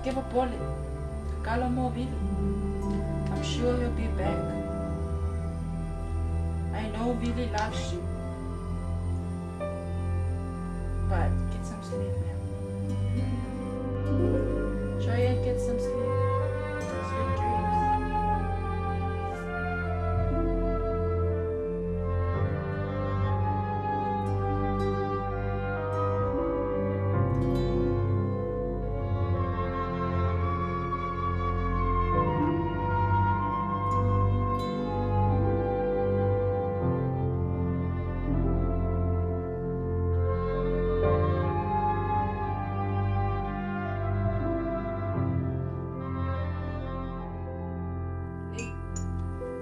give up on it. Kala mo Vili. I'm sure he'll be back. I know Vili loves you. But get some sleep now. Try and get some sleep. Sweet dreams.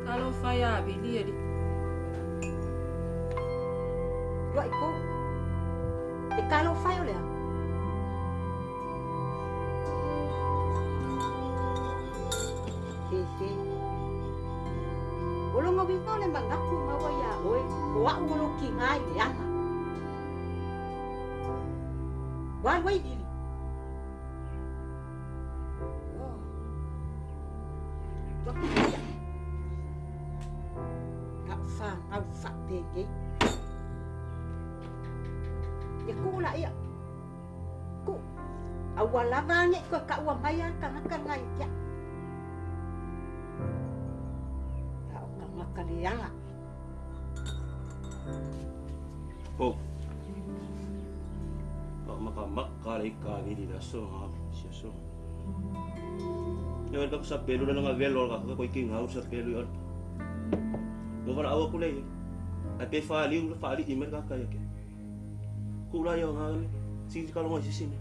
Kalau faya Vili ali. Gọi cô. Để cá lô phai rồi à? He. Ulo nga bito le mangaku mawaya oi. Wa ulo kingai le ana. Wai Vili. Oh. Waktu dia. Ngau fa tege. Ya ku la ya. Ku awala vange ko ka wa maya ka ngai ya. Ya ka makalianga. Oh. Pak makamak kali kami di daso ha. Siaso. Yan ka sa pelo na nga velor ka ko king house sa pelo yon. Mo para awa ko lay. Ay pe fali email ka kaya ke. Kula yo nga ni. Sige ka lang si sini.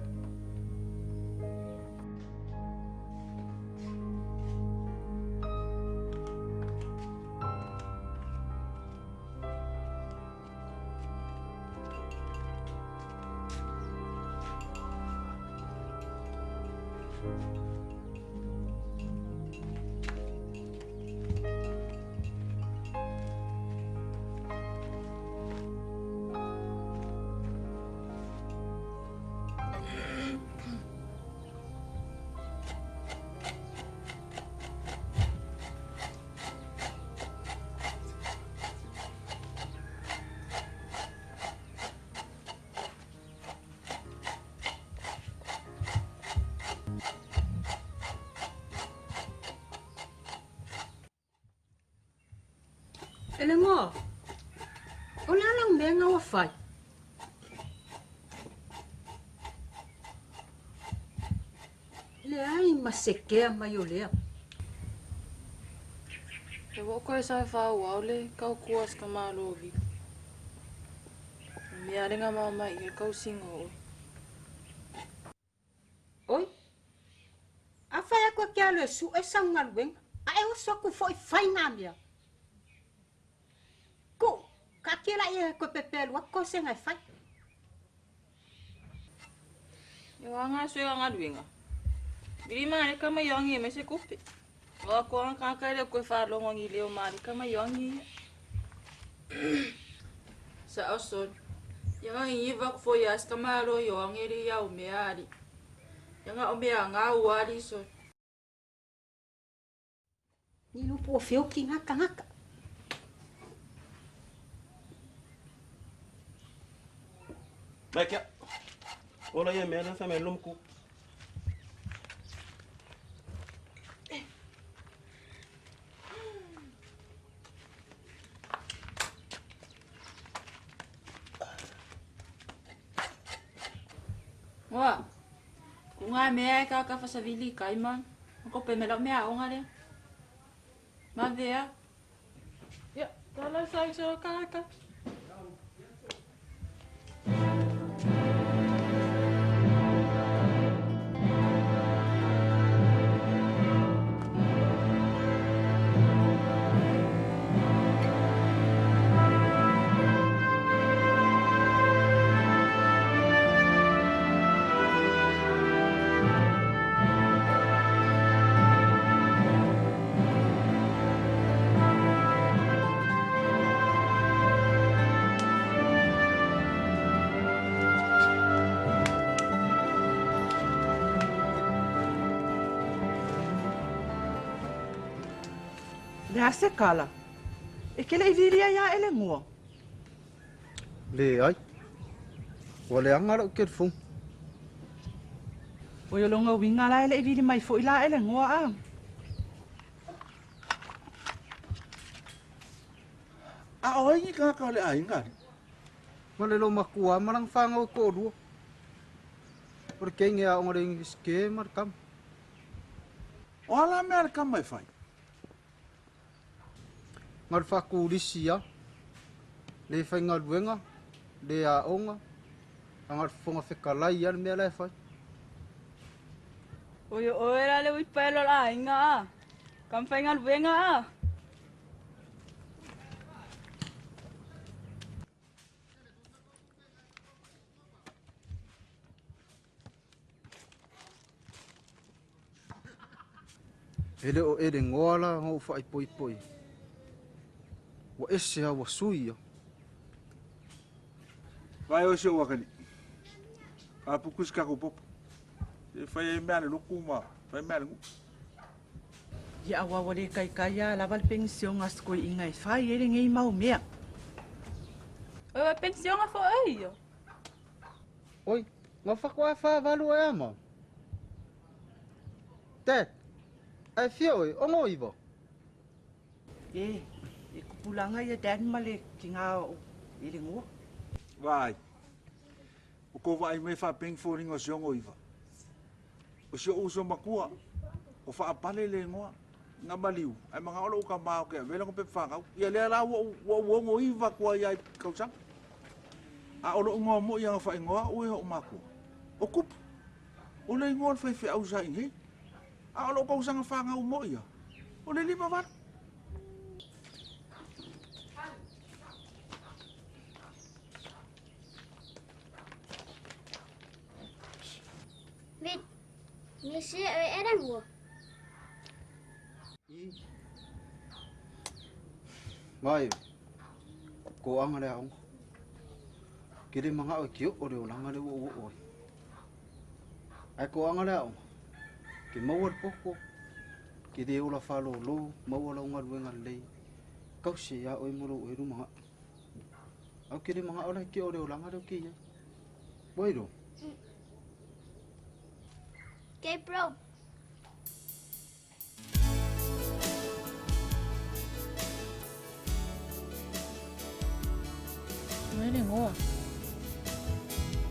Elengo. Ola lang benga wa fai. Le ai maseke mayolea. E wo ko sa fa wale kau kuas ka malo Vili. Mi alenga mama i kau singo. Oi. Afaya ko kya le su esa ngalweng. Ai o so ku foi fai namia. Ko kakila ye ko pepel wa ko se ngai fai. Yo anga sui anga duinga. Vili mane kama yongi me se kupi. Wa ko anga kale ko fa lo ngi leo mane kama yongi. Sa oso. Yang ngi va fo yas kama lo yongi ri ya umeari. Yang o me anga wali so. Ni no po feo ki ngaka. Baik ya. Ola ya mena sa melum ku. Wa. Kunga me ka fa sa Vili kai man. Ko pe me lo me a onga le. Ma vea. Ya, tala sa so ka. Le se kala. E ke le Vili ia ele ngua. Le ai. Wale angara ke fu. O yo longa winga la ele Vili mai fo ila ele ngua a. A oi ni ka le ai ngari. Wale lo makua marang fanga ko ru. Porque nge a ngore ske markam. Ola mer ka mai fai. Ngar fa ku lisia. Le fa ngar wenga. Le a onga. Ngar fonga fekalai yan me la fa. O yo o era le wi pelo la inga. Kam fengal venga. Ele o ere ngoala ho fa i poi poi. Wa ese a wa suia. Vai o se o kani. A pukus ka ko pop. E fai me ale lukuma. Fai me ale. Ya awa wale kai kaya la val pension as ko ingai fai ele ngai mau mea. O pension a fo ai yo. Oi, nga fa kwa fa valu e ama. Tet. Ai fio e ongo ivo. E kupulanga ia dan male kinga o ele ngua. Vai. O ko vai me fa ping for ringo songo iva. O se o so makua. O fa apale le ngoa. Nga maliu. Ai manga olo ka mau ke vela ko pe fa ka. Ia le la wo ngo iva ko ia ka sang. A olo ngo mo ia fa ngoa o ho maku. O kup. O le ngo fa fe au sa ingi. A olo ko sang fa nga mo ia. O le lima wat. Vit, ni ser er den hvor? Mai. Ko anga le ang. Kiri manga o kiu o le olanga le o o. Ai ko anga le ang. Ki mawar poko. Ki de ola falo lo, mawala unga luenga le. Kau si ya oi muro o eru manga. Au kiri manga ola ki o le olanga le o ki ya. Boiro. Okay, bro. Mene ngoa.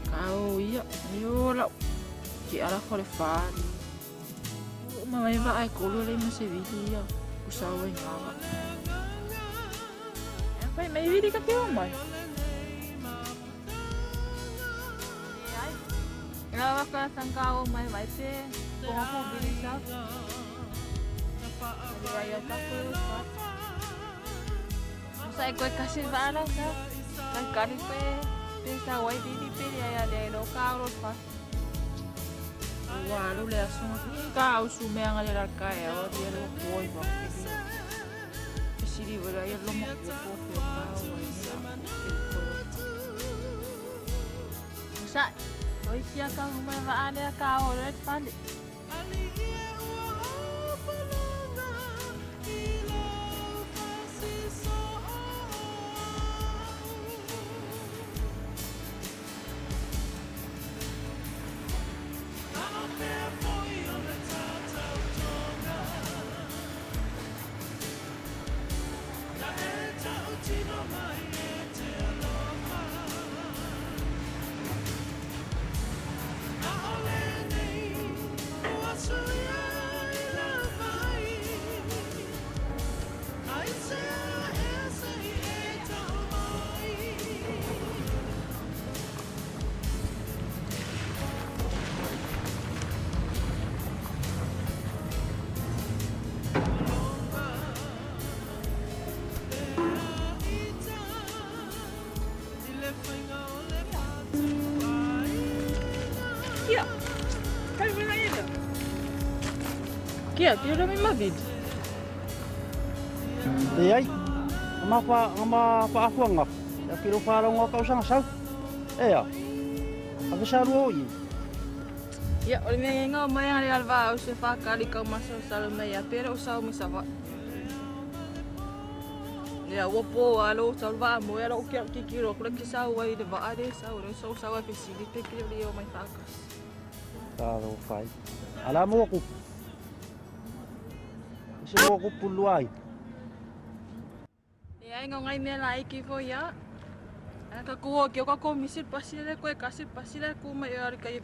Kau iya, yo la. Ki ala fore fari. O mai va ai kolo le mase Vili ya. Usawa ngava. Pai mai Vili ka ke o mai. Ngava ka tangkao mai mai pe. Ko ko Vili sa. Dia ta ko. Sai ko kasih bala sa. Kan kari pe sa wai Vili pe ya le lo ka ro fa. Wah, lu lihat semua kau sume yang ada kaya, dia lu boy banget. Sini beraya lu mau kau kau Musa, kau siapa kau mau ada kau red pandit. Kia, dia dah memang vid. Ai, ama pa afua nga. Ya kiro para nga ka usang sa. Ya. Ave sa ruoi. Ya, oleh mengenga mai yang ada alva, usah kali kau masuk salam ya, pero usah misava. Ya wapo alo salva mo ya lo kia kikiro kula kisau ai de va ade sau re so sau facility kio leo mai fakas. Taro fai. Ala mo ko. Se mo ko puluai. Ya ngai me lai ki fo ya. Ka ko kio ka ko misil pasile ko kasih pasile ko mai ari kai.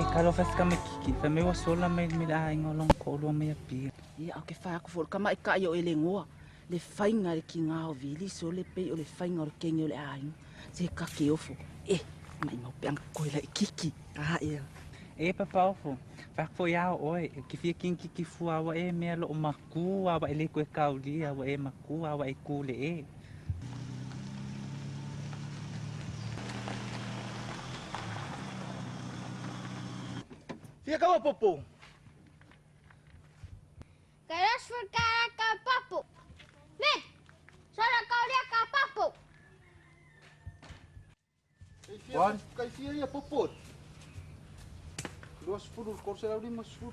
Kalau faz kami kiki, kami wasola mai mila ngolong ko lo mai pi. Ia o ke fa ko for kama ka yo elengoa. Le fainga le kinga o Vili so le pe o le fainga o kenyo le ai. Se ka ke ofo. Mai mo pe ang ko le kiki. Ia. Papa ofo. Fa fo ya oi, ki fi kiki fu awa me lo maku awa ele ko kauli awa maku awa ku le Fia kau popo. Queres ficar com o papo? Vem! Sora kaulia com o papo! Kai fia ia popo. 20 kursi la 50.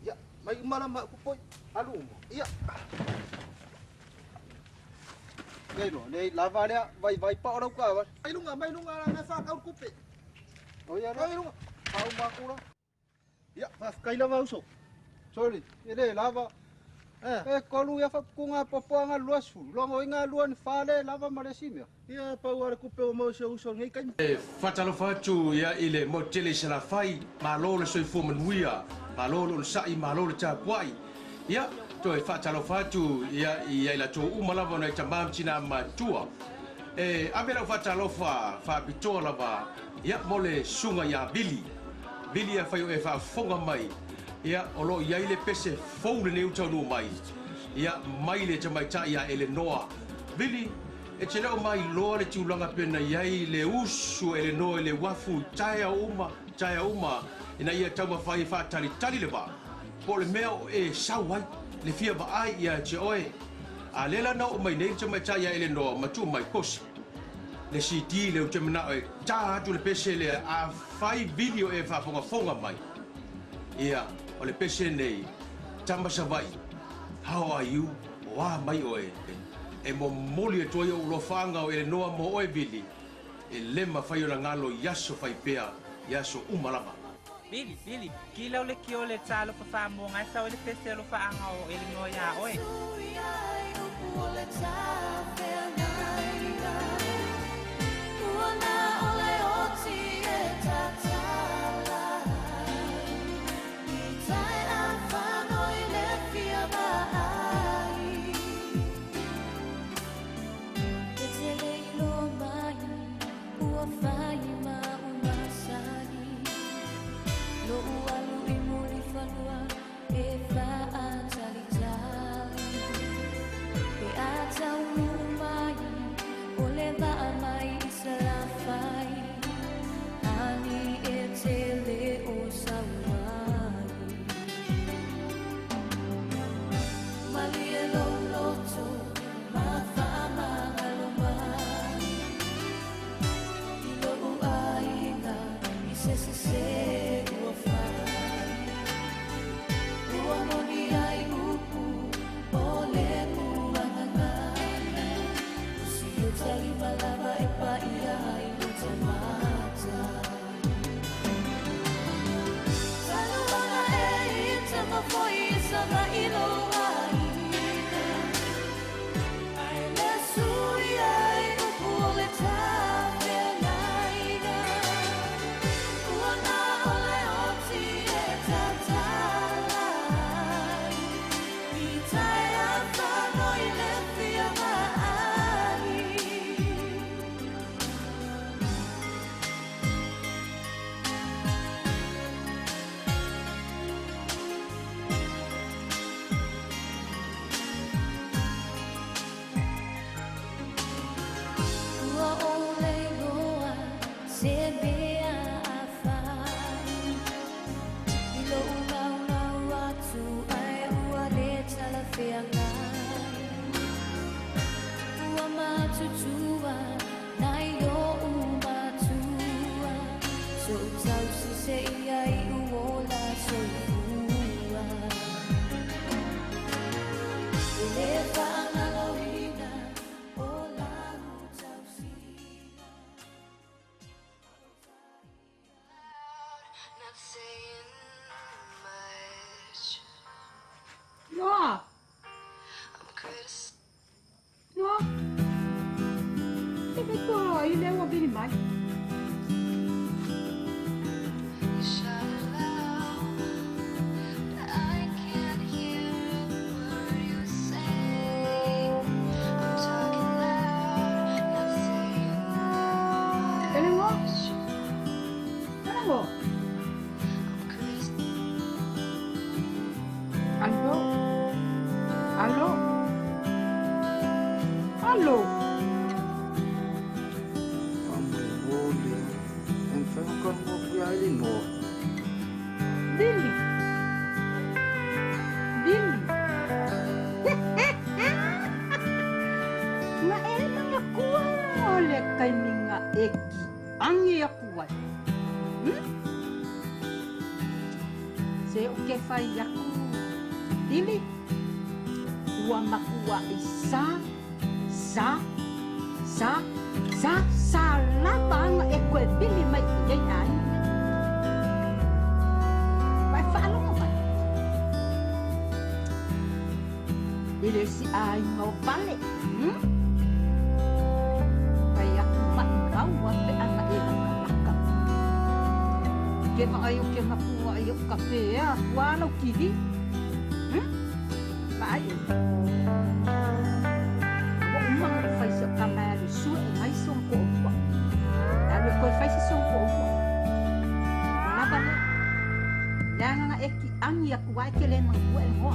Ya, mai malam mak kupoi. Alu mo. Ya. Nei no, nei lava dia vai pa orang ka. Mai lunga na fa kau kupe. Oh ya, mai lunga. Kau makura. Ya, mas kai lava usok. Sorry, ele lava. Kolu ya fa kunga popo nga luas fu. Longo inga luan fale lava malesimia. Ya, pa war kupe o mo se usok ngai kai. Fatalo fatu ya ile mo tele sala fai malolo soi fu manuia. Malolo sai malolo chapuai. Ya, to fatalo fatu ya ila to umalava na chamam china matua. Abela fatalo fa pitola ba. Ya mole sunga ya Vili. Vili ya fai fa fonga mai. Ya olo ya ile pese fonga ne utau mai. Ya mai le chamai cha ya Eleanor. Vili e chela mai lo le tulanga pena ya ile usu Eleanor le wafu chaya uma ina ia tama fai fa tali le ba. Pole meo sawai le fia ba ai ya che oe. A lela na o mai nei chamai cha ya Eleanor matu mai kosi. Le CD le utemana e cha tu le pese le a fai video e fa fonga mai. Ia o le pese nei TAMA SAVAII. How are you? Wa mai oe. E mo moli e toia u lo fanga o Eleanor mo oe Vili. E lema fai o la ngalo yaso fai pea yaso umalama. Vili, kila ole ki ole talo pa fa mo ngai sa ole pese lo fa anga o Eleanor ya oe. No. Te ko ai le wa bini mai. Se o ke fai aku Vili ua makua I sa labanga e koe Vili mai iei ai vai whaalonga vai Ile si ai ngau vale kai aku maingau wa pe ana e laka ke maayo ke mapua ayo kape ya wano kiri maayo wa umang fai sa kamari su e mai son ko wa dalo ko fai sa son ko wa na bale yang na eki angi aku wa ke le mangu e ho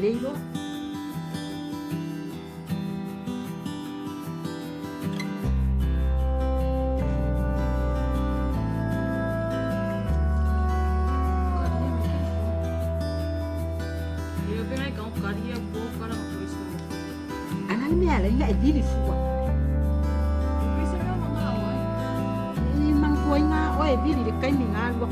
Ieru. Ana me ala ia e Vili fua. I mang koi nga o e Vili de kai minga lo.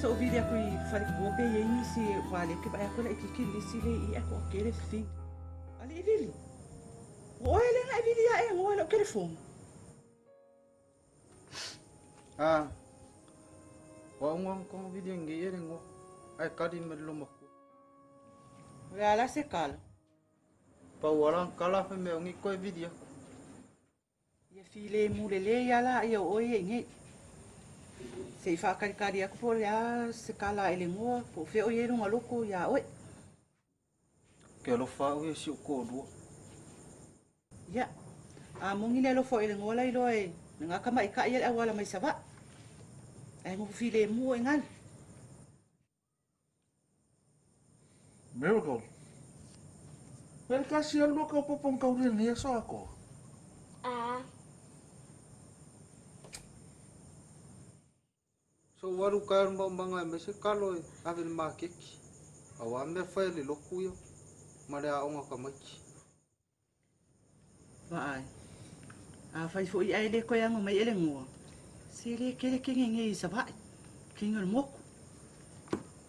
So Vili aku I fare kope ye ni si wale ke ba ko la ikiki ni si le I ako kere fi. Ali Vili. O ele na Vili ya e o lo telefone. Ah. Wa ngong ko video ngi ye ngo. Ai kadi me lo mo. Ala se kala. Pa walang kala fe me ngi ko video. Ye file mu le ya la ye o ye ngi. Se fa kari aku po ya se kala ele ngo po fe o Ieru maloko ya oi. Ke lo fa o si ko do. Ya. A mongi le lo fo ele ngo la I loi. Nga kama ika ia awala mai sava. Ai mo file mu engal. Miracle. Well, kasi ano ka popong kaurin niya sa ako? So waru kair mbanga me se kalo avil makeki. Awa me faile lokuyo. Mare a onga kamaki. Vai. A fai fo I ele ko yang mai ele ngo. Se le kele kinge ngi sa vai. Kingol moko.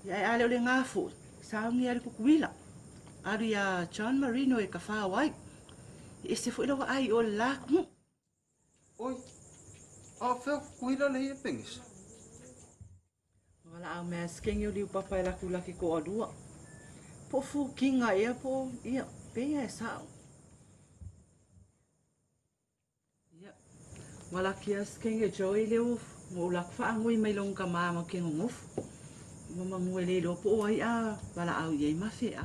Ya ale le ngafo. Sa ngi ari kukuila. Ari ya John Marino e ka fa wai. E se fo lo ai o lak mo. Oi. A fe kuila le pengis. Wala au mes kengi liu papa e laku laki ko adua. Po fu kinga ia po ia pe e sao. Ia. Wala kia kengi joy leu mo lak fa ngui mai long ka mama ke ngof. Mama ngui le lo po ai a wala au ye ma fe a.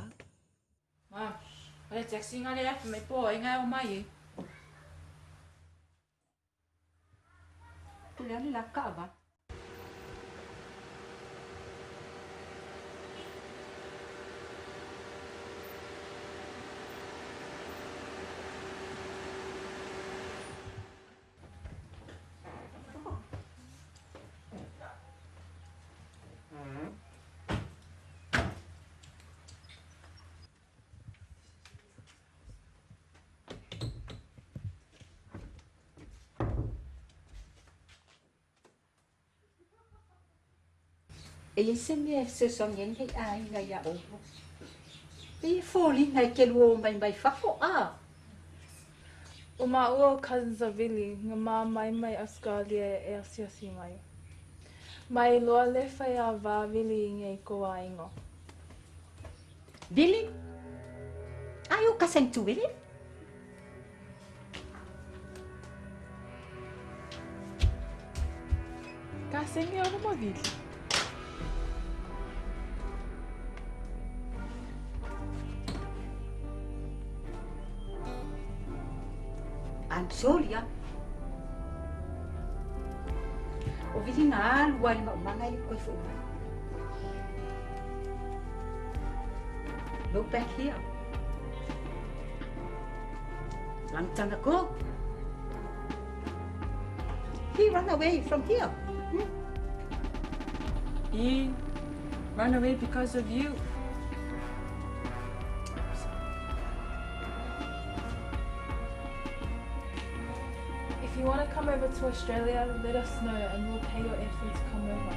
Ma, ale taxi nga le mai po ai nga o mai. le ale la kawa. E se me se songen hei ai ngai a ovo. E fōli ngai ke luo mai whako a. O mā ua cousins a Vili, ngā mā mai Australia e asiasi mai. Mai loa le whai a wā Vili i ngai ko a ingo. Vili? Ai o kasentu Vili? Ka senge o ma Vili. Solia. O Vili ngā alua i maumanga i koe whuma. Look back here. Long time ago. He ran away from here. He ran away because of you. If you want to come over to Australia, let us know and we'll pay your effort to come over.